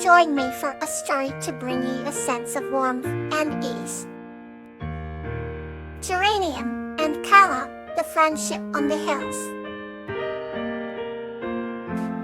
Join me for a story to bring you a sense of warmth and ease. Geranium and Kala, the friendship on the hills.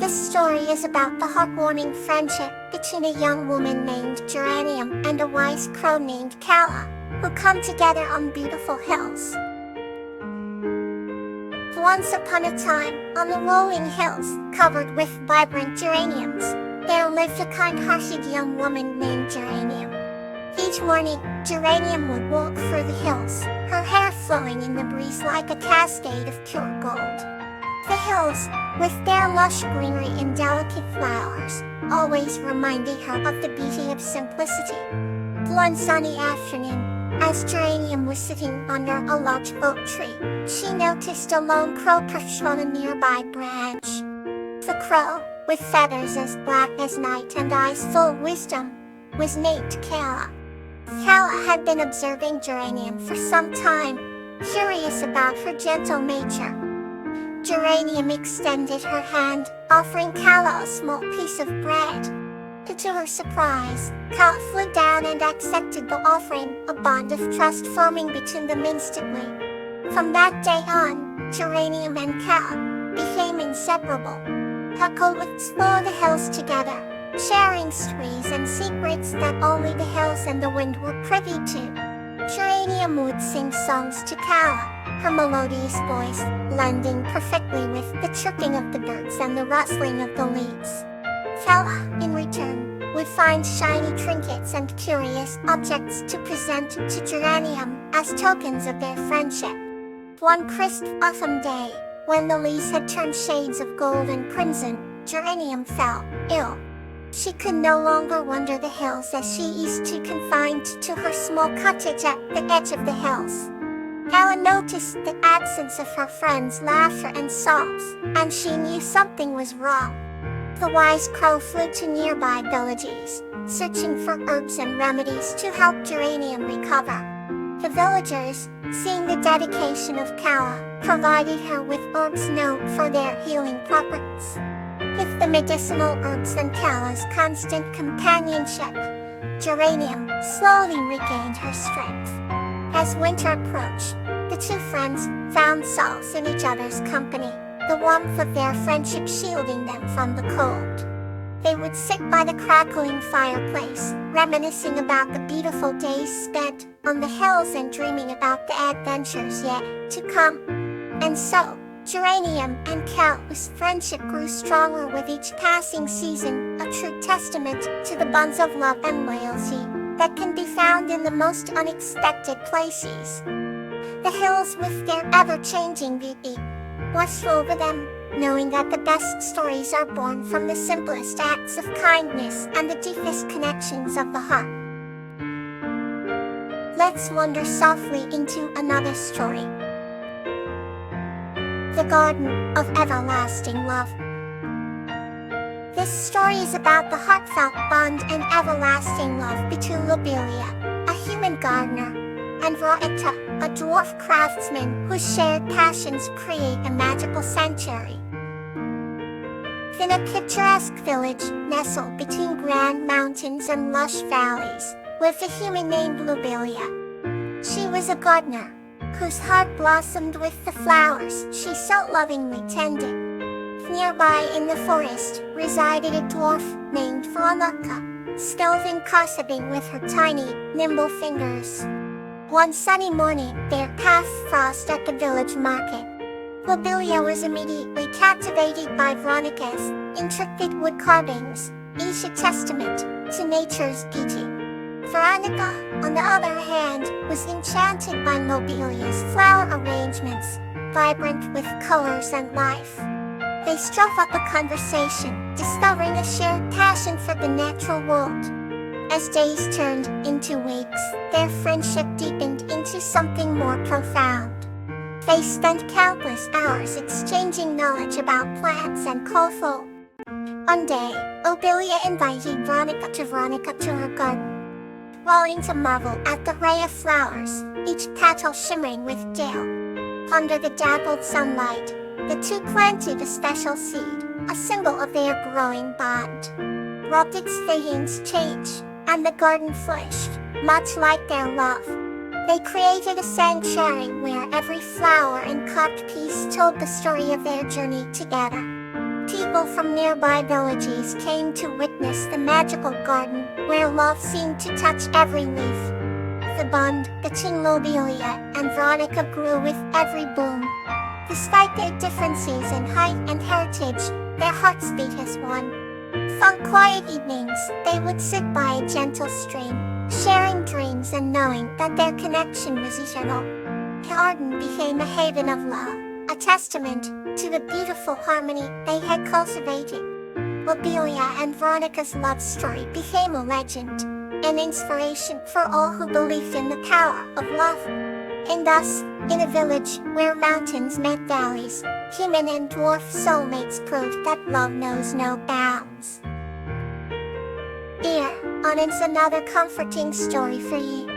This story is about the heartwarming friendship between a young woman named Geranium and a wise crow named Kala, who come together on beautiful hills. Once upon a time, on the rolling hills, covered with vibrant geraniums, there lived a kind-hearted young woman named Geranium. Each morning, Geranium would walk through the hills, her hair flowing in the breeze like a cascade of pure gold. The hills, with their lush greenery and delicate flowers, always reminded her of the beauty of simplicity. One sunny afternoon, as Geranium was sitting under a large oak tree, she noticed a lone crow perched on a nearby branch. The crow, with feathers as black as night and eyes full of wisdom, was named Kala. Kala had been observing Geranium for some time, curious about her gentle nature. Geranium extended her hand, offering Kala a small piece of bread. To her surprise, Kala flew down and accepted the offering, a bond of trust forming between them instantly. From that day on, Geranium and Kala became inseparable. Couple would explore the hills together, sharing stories and secrets that only the hills and the wind were privy to. Geranium would sing songs to Kala, her melodious voice blending perfectly with the chirping of the birds and the rustling of the leaves. Kala, in return, would find shiny trinkets and curious objects to present to Geranium as tokens of their friendship. One crisp autumn day, when the leaves had turned shades of gold and crimson, Geranium fell ill. She could no longer wander the hills as she used to, confined to her small cottage at the edge of the hills. Kala noticed the absence of her friends' laughter and songs, and she knew something was wrong. The wise crow flew to nearby villages, searching for herbs and remedies to help Geranium recover. The villagers, seeing the dedication of Kala, provided her with herbs known for their healing properties. With the medicinal herbs and Kala's constant companionship, Geranium slowly regained her strength. As winter approached, the two friends found solace in each other's company, the warmth of their friendship shielding them from the cold. They would sit by the crackling fireplace, reminiscing about the beautiful days spent on the hills and dreaming about the adventures yet to come. And so, Geranium and Kala's friendship grew stronger with each passing season, a true testament to the bonds of love and loyalty that can be found in the most unexpected places. The hills, with their ever-changing beauty, blushed over them, knowing that the best stories are born from the simplest acts of kindness and the deepest connections of the heart. Let's wander softly into another story. The Garden of Everlasting Love. This story is about the heartfelt bond and everlasting love between Lobelia, a human gardener, and Veronica, a dwarf craftsman whose shared passions create a magical sanctuary. In a picturesque village nestled between grand mountains and lush valleys, lived a human named Lobelia. She was a gardener, whose heart blossomed with the flowers she so lovingly tended. Nearby in the forest resided a dwarf named Veronica, skilled in gossiping with her tiny, nimble fingers. One sunny morning, their path crossed at the village market. Lobelia was immediately captivated by Veronica's intricate wood carvings, each a testament to nature's beauty. Veronica, on the other hand, was enchanted by Lobelia's flower arrangements, vibrant with colors and life. They struck up a conversation, discovering a shared passion for the natural world. As days turned into weeks, their friendship deepened into something more profound. They spent countless hours exchanging knowledge about plants and colorful. One day, Lobelia invited Veronica to her garden. Longing to marvel at the array of flowers, each petal shimmering with dew. Under the dappled sunlight, the two planted a special seed, a symbol of their growing bond. brought its things change, and the garden flourished, much like their love. They created a sanctuary where every flower and carved piece told the story of their journey together. People from nearby villages came to witness the magical garden where love seemed to touch every leaf. The bond between Lobelia and Veronica grew with every bloom. Despite their differences in height and heritage, their hearts beat as one. On quiet evenings, they would sit by a gentle stream, sharing dreams and knowing that their connection was eternal. The garden became a haven of love, a testament to the beautiful harmony they had cultivated. Lobelia and Veronica's love story became a legend, an inspiration for all who believed in the power of love. And thus, in a village where mountains met valleys, human and dwarf soulmates proved that love knows no bounds. Here, on is another comforting story for you.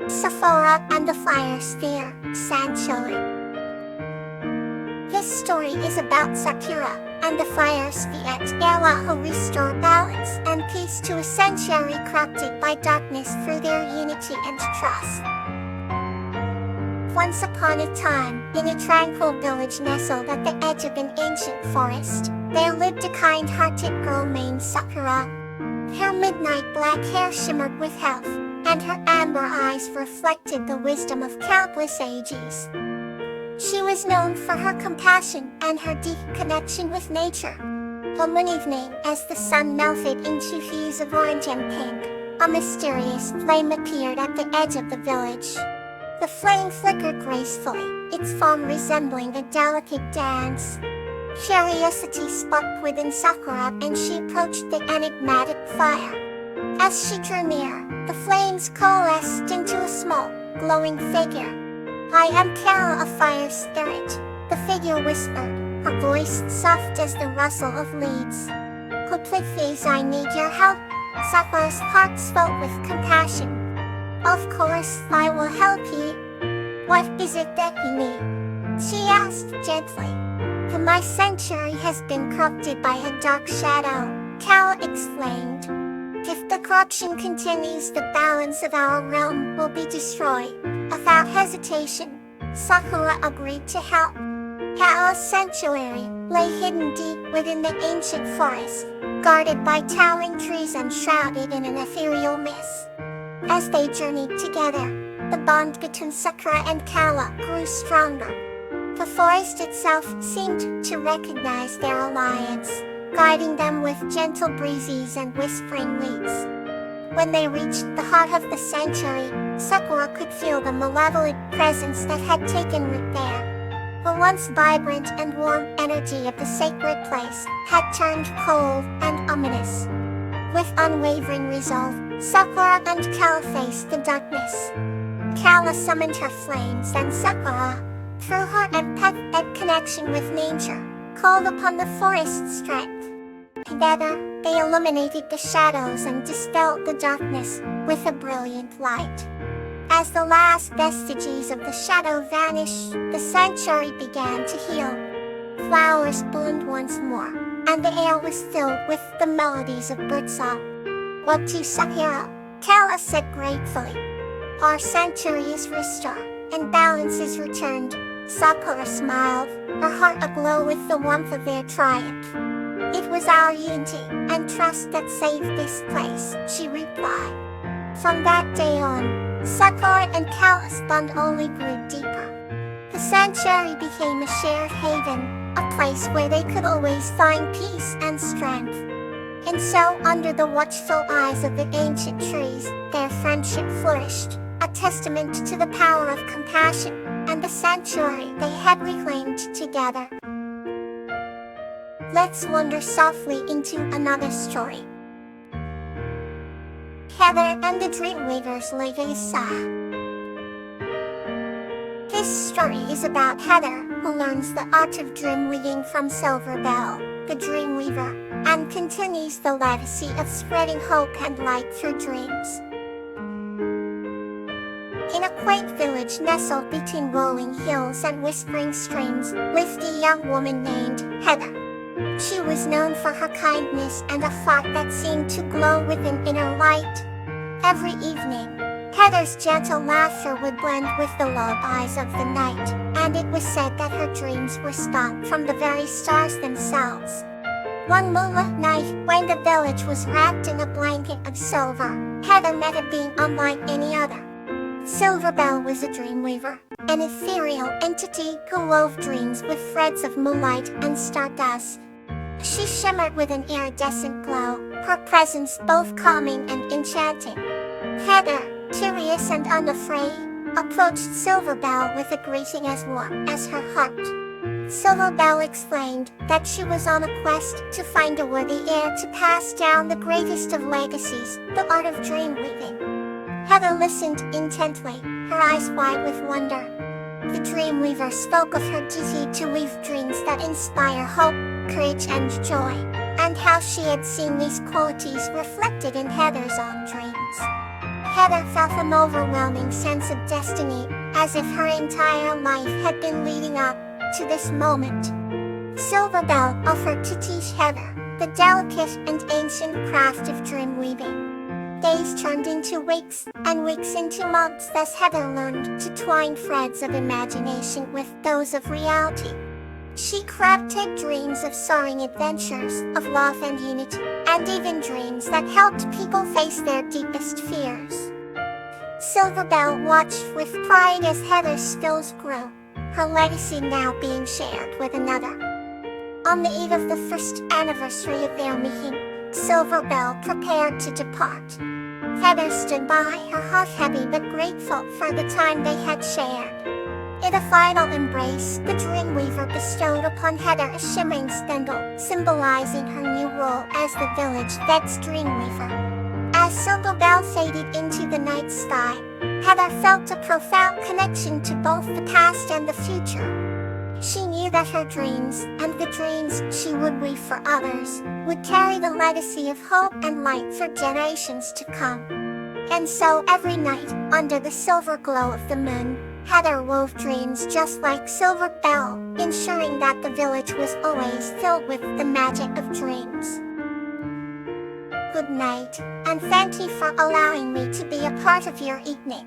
Sakura and the Fire Sphere, Sanctuary. This story is about Sakura and the Fire Sphere Gala who restore balance and peace to a sanctuary corrupted by darkness through their unity and trust. Once upon a time, in a tranquil village nestled at the edge of an ancient forest, there lived a kind-hearted girl named Sakura. Her midnight black hair shimmered with health, and her amber eyes reflected the wisdom of countless ages. She was known for her compassion and her deep connection with nature. One evening, as the sun melted into hues of orange and pink, a mysterious flame appeared at the edge of the village. The flame flickered gracefully, its form resembling a delicate dance. Curiosity sparked within Sakura and she approached the enigmatic fire. As she drew near, the flames coalesced into a small, glowing figure. "I am Kara, a fire spirit," the figure whispered, her voice soft as the rustle of leaves. "Please, I need your help." Sakura's heart swelled with compassion. "Of course, I will help you. What is it that you need?" she asked gently. "My sanctuary has been corrupted by a dark shadow," Kara explained. "If the corruption continues, the balance of our realm will be destroyed." Without hesitation, Sakura agreed to help. Kara's sanctuary lay hidden deep within the ancient forest, guarded by towering trees and shrouded in an ethereal mist. As they journeyed together, the bond between Sakura and Kara grew stronger. The forest itself seemed to recognize their alliance, guiding them with gentle breezes and whispering leaves. When they reached the heart of the sanctuary, Sakura could feel the malevolent presence that had taken root there. The once vibrant and warm energy of the sacred place had turned cold and ominous. With unwavering resolve, Sakura and Kala faced the darkness. Kala summoned her flames and Sakura, through her empathic connection with nature, called upon the forest's strength. Together, they illuminated the shadows and dispelled the darkness with a brilliant light. As the last vestiges of the shadow vanished, the sanctuary began to heal. Flowers bloomed once more, and the air was filled with the melodies of birdsong. "What to Sakura?" Kala said gratefully. "Our sanctuary is restored, and balance is returned." Sakura smiled, her heart aglow with the warmth of their triumph. "It was our unity and trust that saved this place," she replied. From that day on, Sakura and Kala's bond only grew deeper. The sanctuary became a shared haven, a place where they could always find peace and strength. And so, under the watchful eyes of the ancient trees, their friendship flourished, a testament to the power of compassion and the sanctuary they had reclaimed together. Let's wander softly into another story. Heather and the Dreamweaver's Legacy. This story is about Heather, who learns the art of dream-weaving from Silverbell, the Dreamweaver, and continues the legacy of spreading hope and light through dreams. In a quaint village nestled between rolling hills and whispering streams, lived a young woman named Heather. She was known for her kindness and a heart that seemed to glow with an inner light. Every evening, Heather's gentle laughter would blend with the lullabies of the night, and it was said that her dreams were stung from the very stars themselves. One moonlit night, when the village was wrapped in a blanket of silver, Heather met a being unlike any other. Silverbell was a dream weaver, an ethereal entity who wove dreams with threads of moonlight and stardust. She shimmered with an iridescent glow, her presence both calming and enchanting. Heather, curious and unafraid, approached Silverbell with a greeting as warm as her heart. Silverbell explained that she was on a quest to find a worthy heir to pass down the greatest of legacies, the art of dream weaving. Heather listened intently, her eyes wide with wonder. The dream weaver spoke of her duty to weave dreams that inspire hope, courage and joy, and how she had seen these qualities reflected in Heather's own dreams. Heather felt an overwhelming sense of destiny, as if her entire life had been leading up to this moment. Silverbell offered to teach Heather the delicate and ancient craft of dream weaving. Days turned into weeks, and weeks into months as Heather learned to twine threads of imagination with those of reality. She crafted dreams of soaring adventures, of love and unity, and even dreams that helped people face their deepest fears. Silverbell watched with pride as Heather's skills grew, her legacy now being shared with another. On the eve of the first anniversary of their meeting, Silverbell prepared to depart. Heather stood by, her heart heavy but grateful for the time they had shared. In a final embrace, the Dreamweaver bestowed upon Heather a shimmering spindle, symbolizing her new role as the village vet's Dreamweaver. As Silverbell faded into the night sky, Heather felt a profound connection to both the past and the future. She knew that her dreams, and the dreams she would weave for others, would carry the legacy of hope and light for generations to come. And so every night, under the silver glow of the moon, Heather wove dreams just like Silverbell, ensuring that the village was always filled with the magic of dreams. Good night, and thank you for allowing me to be a part of your evening.